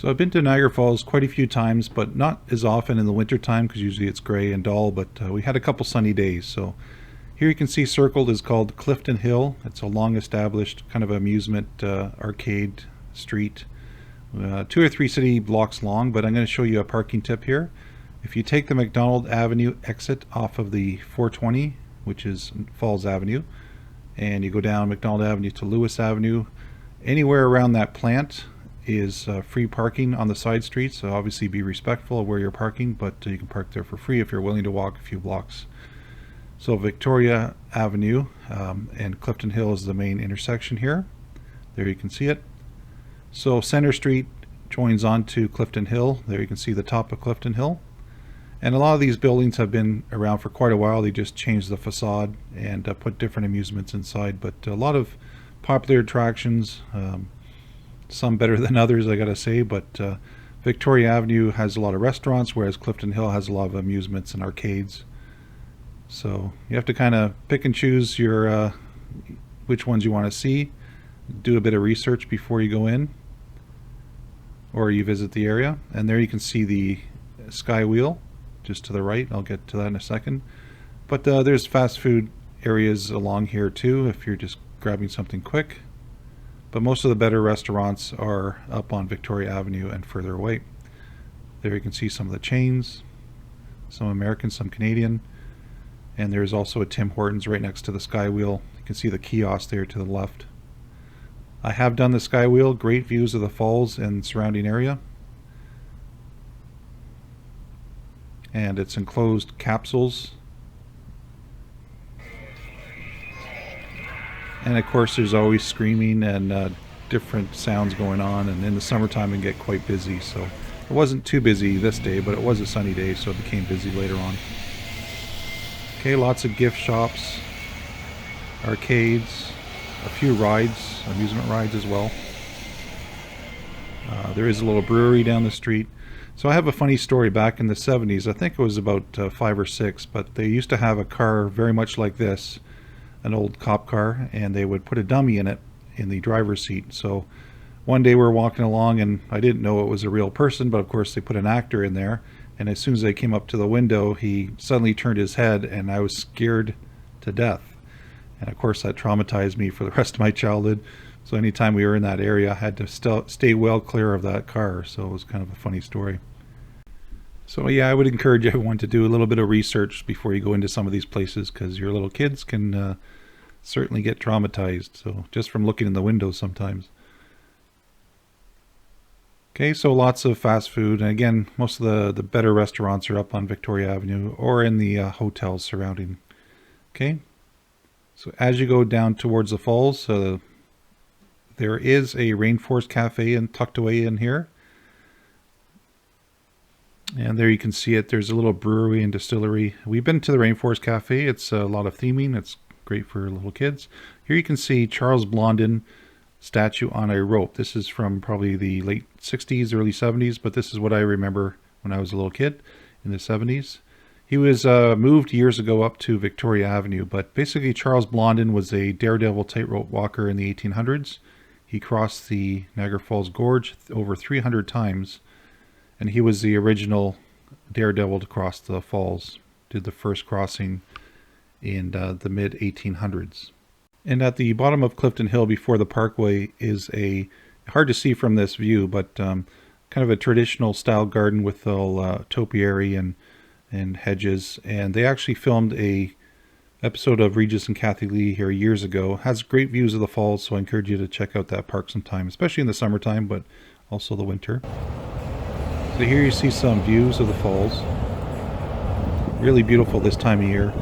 So I've been to Niagara Falls quite a few times, but not as often in the winter time because usually it's gray and dull, but we had a couple sunny days. So here you can see circled is called Clifton Hill. It's a long established kind of amusement arcade street. 2 or 3 city blocks long, but I'm going to show you a parking tip here. If you take the McDonald Avenue exit off of the 420, which is Falls Avenue, and you go down McDonald Avenue to Lewis Avenue, anywhere around that plant is free parking on the side streets. So obviously be respectful of where you're parking, but you can park there for free if you're willing to walk a few blocks. So Victoria Avenue and Clifton Hill is the main intersection here. There you can see it. So Center Street joins onto Clifton Hill. There you can see the top of Clifton Hill. And a lot of these buildings have been around for quite a while. They just changed the facade and put different amusements inside, but a lot of popular attractions, some better than others, I gotta say, but Victoria Avenue has a lot of restaurants, whereas Clifton Hill has a lot of amusements and arcades. So you have to kind of pick and choose your which ones you want to see. Do a bit of research before you go in or you visit the area. And there you can see the Sky Wheel just to the right. I'll get to that in a second. But there's fast food areas along here too if you're just grabbing something quick. But most of the better restaurants are up on Victoria Avenue and further away. There you can see some of the chains, some American, some Canadian. And there's also a Tim Hortons right next to the Sky Wheel. You can see the kiosk there to the left. I have done the Sky Wheel, great views of the falls and surrounding area. And it's enclosed capsules. And of course there's always screaming and different sounds going on, and in the summertime it can get quite busy. So it wasn't too busy this day, but it was a sunny day, so it became busy later on. Okay, lots of gift shops, arcades, a few rides, amusement rides as well. There is a little brewery down the street. So I have a funny story. Back in the 70s, I think it was about 5 or 6, but they used to have a car very much like this, an old cop car, and they would put a dummy in it in the driver's seat. So one day we were walking along and I didn't know it was a real person, but of course they put an actor in there. And as soon as I came up to the window, he suddenly turned his head and I was scared to death. And of course that traumatized me for the rest of my childhood. So anytime we were in that area, I had to stay well clear of that car. So it was kind of a funny story. So yeah, I would encourage everyone to do a little bit of research before you go into some of these places, because your little kids can certainly get traumatized. So just from looking in the windows sometimes. Okay, so lots of fast food, and again, most of the better restaurants are up on Victoria Avenue or in the hotels surrounding. Okay, so as you go down towards the falls, there is a Rainforest Cafe tucked away in here. And there you can see it. There's a little brewery and distillery. We've been to the Rainforest Cafe. It's a lot of theming. It's great for little kids. Here you can see Charles Blonden statue on a rope. This is from probably the late 60s, early 70s, but this is what I remember when I was a little kid in the 70s. He was moved years ago up to Victoria Avenue, but basically Charles Blonden was a daredevil tightrope walker in the 1800s. He crossed the Niagara Falls Gorge over 300 times, and he was the original daredevil to cross the falls. Did the first crossing in the mid 1800s. And at the bottom of Clifton Hill before the parkway is hard to see from this view, but kind of a traditional style garden with all topiary and hedges. And they actually filmed a episode of Regis and Kathy Lee here years ago. It has great views of the falls, so I encourage you to check out that park sometime, especially in the summertime, but also the winter. So here you see some views of the falls. Really beautiful this time of year.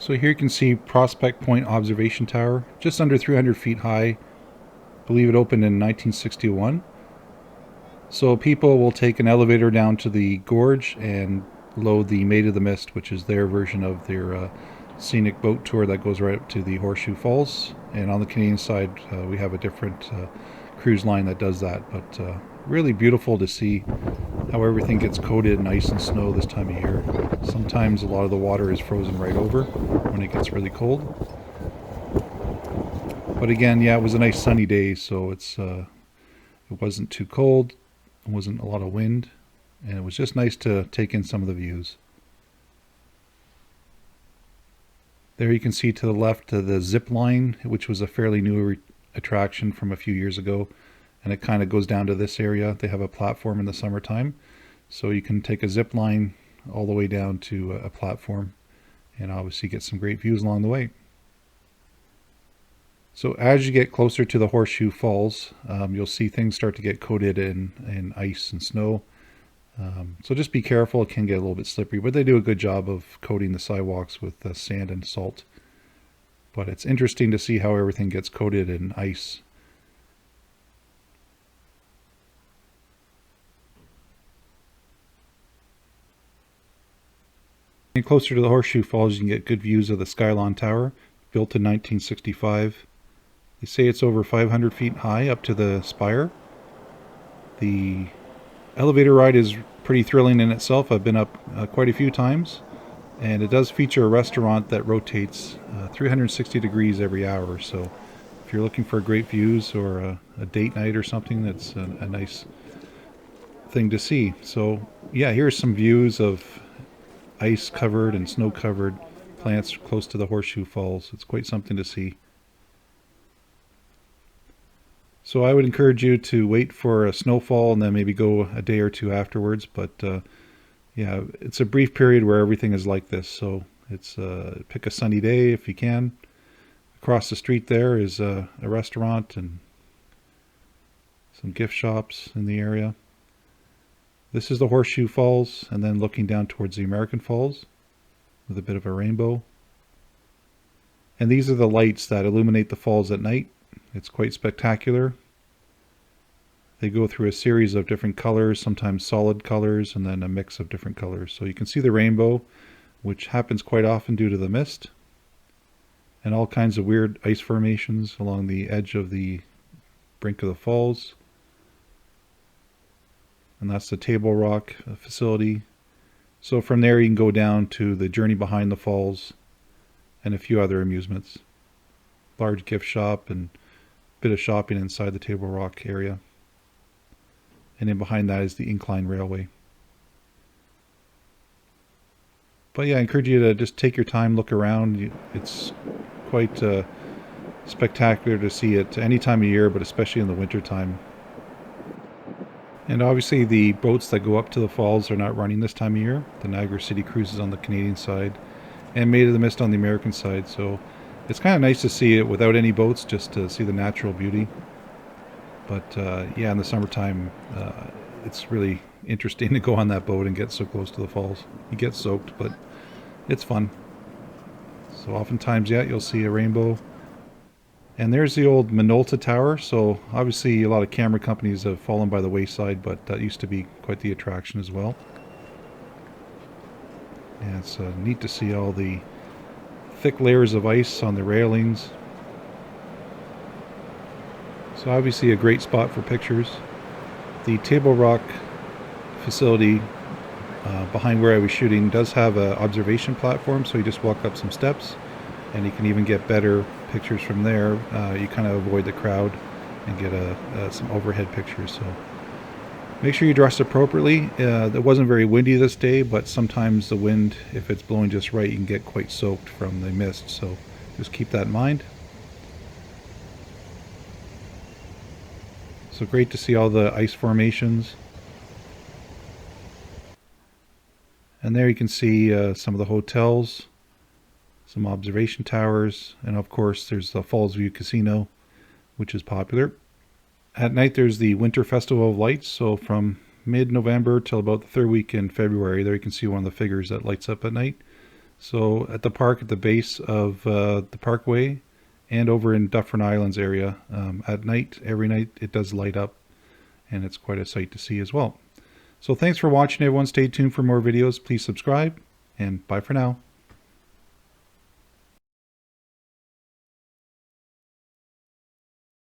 So here you can see Prospect Point Observation Tower, just under 300 feet high. I believe it opened in 1961. So people will take an elevator down to the gorge and load the Maid of the Mist, which is their version of their scenic boat tour that goes right up to the Horseshoe Falls. And on the Canadian side, we have a different cruise line that does that. But really beautiful to see how everything gets coated in ice and snow this time of year. Sometimes a lot of the water is frozen right over when it gets really cold. But again, yeah, it was a nice sunny day, so it wasn't too cold. It wasn't a lot of wind, and it was just nice to take in some of the views. There you can see to the left the zip line, which was a fairly new attraction from a few years ago, and it kind of goes down to this area. They have a platform in the summertime, so you can take a zip line all the way down to a platform and obviously get some great views along the way. So as you get closer to the Horseshoe Falls, you'll see things start to get coated in ice and snow. So just be careful, it can get a little bit slippery, but they do a good job of coating the sidewalks with sand and salt. But it's interesting to see how everything gets coated in ice. And closer to the Horseshoe Falls, you can get good views of the Skylon Tower, built in 1965. They say it's over 500 feet high up to the spire. The elevator ride is pretty thrilling in itself. I've been up quite a few times, and it does feature a restaurant that rotates 360 degrees every hour. So if you're looking for great views or a date night or something, that's a nice thing to see. So yeah, here's some views of ice covered and snow covered plants close to the Horseshoe Falls. It's quite something to see. So I would encourage you to wait for a snowfall and then maybe go a day or two afterwards. But yeah, it's a brief period where everything is like this. So it's pick a sunny day if you can. Across the street there is a restaurant and some gift shops in the area. This is the Horseshoe Falls, and then looking down towards the American Falls with a bit of a rainbow. And these are the lights that illuminate the falls at night. It's quite spectacular. They go through a series of different colors, sometimes solid colors, and then a mix of different colors. So you can see the rainbow, which happens quite often due to the mist, and all kinds of weird ice formations along the edge of the brink of the falls. And that's the Table Rock facility. So from there you can go down to the Journey Behind the Falls and a few other amusements. Large gift shop and bit of shopping inside the Table Rock area. And then behind that is the Incline Railway. But yeah, I encourage you to just take your time, look around. It's quite spectacular to see it any time of year, but especially in the winter time. And obviously the boats that go up to the falls are not running this time of year. The Niagara City Cruise is on the Canadian side and Maid of the Mist on the American side. So it's kind of nice to see it without any boats, just to see the natural beauty. But yeah, in the summertime, it's really interesting to go on that boat and get so close to the falls. You get soaked, but it's fun. So oftentimes, yeah, you'll see a rainbow. And there's the old Minolta Tower. So obviously a lot of camera companies have fallen by the wayside, but that used to be quite the attraction as well. And it's neat to see all the thick layers of ice on the railings. So obviously a great spot for pictures. The Table Rock facility behind where I was shooting does have an observation platform, so you just walk up some steps and you can even get better pictures from there. You kind of avoid the crowd and get some overhead pictures. So make sure you dress appropriately. It wasn't very windy this day, but sometimes the wind, if it's blowing just right, you can get quite soaked from the mist. So just keep that in mind. So great to see all the ice formations. And there you can see some of the hotels, some observation towers, and of course there's the Falls View Casino, which is popular. At night there's the Winter Festival of Lights, so from mid-November till about the third week in February, there you can see one of the figures that lights up at night. So at the park, at the base of the parkway, and over in Dufferin Islands area, at night, every night it does light up, and it's quite a sight to see as well. So thanks for watching, everyone. Stay tuned for more videos. Please subscribe, and bye for now.